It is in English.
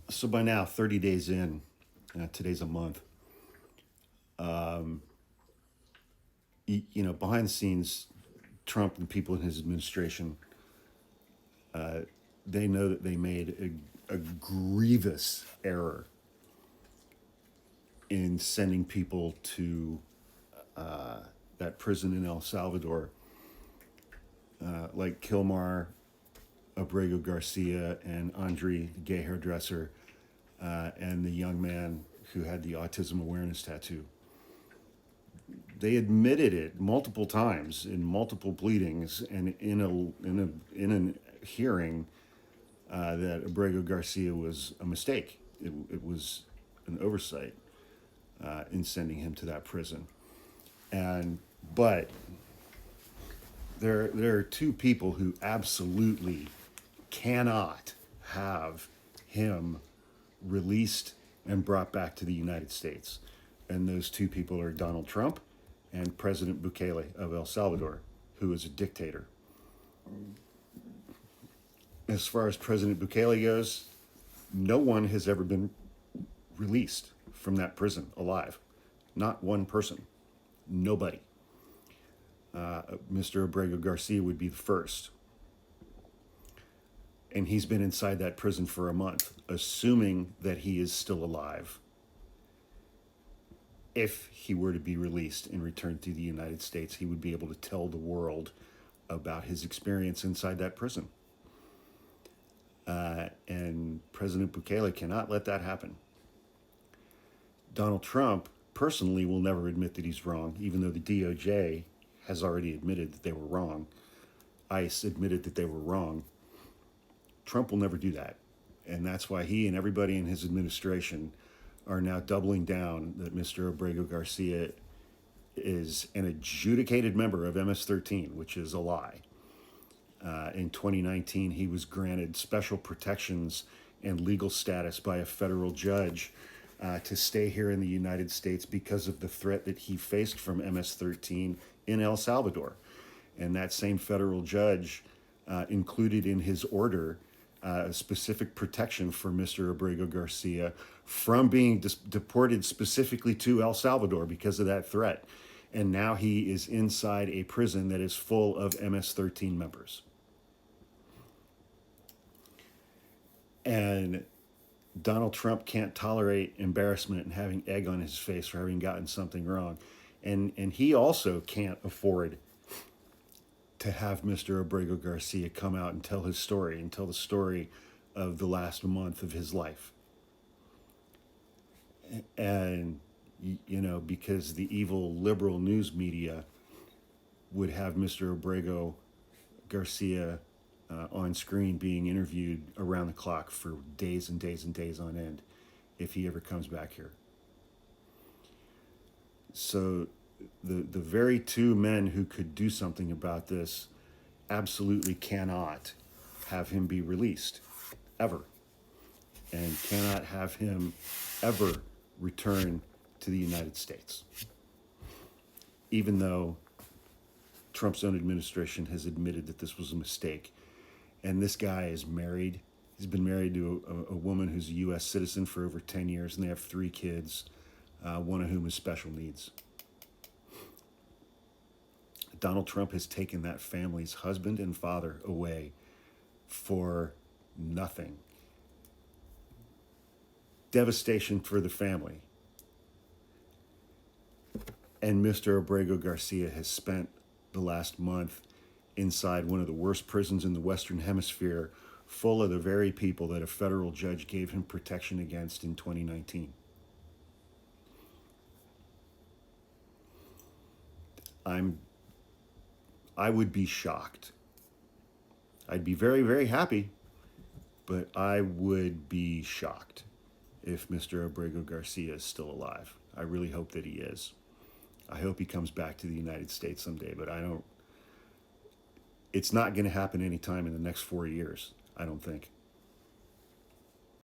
So by now, 30 days in, today's a month, behind the scenes, Trump and people in his administration, they know that they made a grievous error in sending people to that prison in El Salvador, like Kilmar, Abrego Garcia, and Andre, the gay hairdresser, and the young man who had the autism awareness tattoo. They admitted it multiple times in multiple pleadings and in a hearing that Abrego Garcia was a mistake. It was an oversight in sending him to that prison. But there are two people who absolutely cannot have him released and brought back to the United States. And those two people are Donald Trump and President Bukele of El Salvador, who is a dictator. As far as President Bukele goes, no one has ever been released from that prison alive. Not one person. Nobody. Mr. Abrego Garcia would be the first. And he's been inside that prison for a month, assuming that he is still alive. If he were to be released and returned to the United States, he would be able to tell the world about his experience inside that prison. And President Bukele cannot let that happen. Donald Trump personally will never admit that he's wrong, even though the DOJ has already admitted that they were wrong. ICE admitted that they were wrong. Trump will never do that. And that's why he and everybody in his administration are now doubling down that Mr. Abrego Garcia is an adjudicated member of MS-13, which is a lie. In 2019, he was granted special protections and legal status by a federal judge to stay here in the United States because of the threat that he faced from MS-13 in El Salvador. And that same federal judge included in his order specific protection for Mr. Abrego Garcia from being deported specifically to El Salvador because of that threat. And now he is inside a prison that is full of MS-13 members. And Donald Trump can't tolerate embarrassment and having egg on his face for having gotten something wrong. And he also can't afford to have Mr. Abrego Garcia come out and tell his story and tell the story of the last month of his life. And, because the evil liberal news media would have Mr. Abrego Garcia on screen being interviewed around the clock for days and days and days on end if he ever comes back here. So the very two men who could do something about this absolutely cannot have him be released, ever, and cannot have him ever return to the United States, even though Trump's own administration has admitted that this was a mistake. And this guy is married. He's been married to a woman who's a U.S. citizen for over 10 years, and they have 3 kids, one of whom has special needs. Donald Trump has taken that family's husband and father away for nothing. Devastation for the family. And Mr. Abrego Garcia has spent the last month inside one of the worst prisons in the Western Hemisphere, full of the very people that a federal judge gave him protection against in 2019. I would be shocked. I'd be very, very happy, but I would be shocked if Mr. Abrego Garcia is still alive. I really hope that he is. I hope he comes back to the United States someday, but it's not going to happen anytime in the next 4 years, I don't think.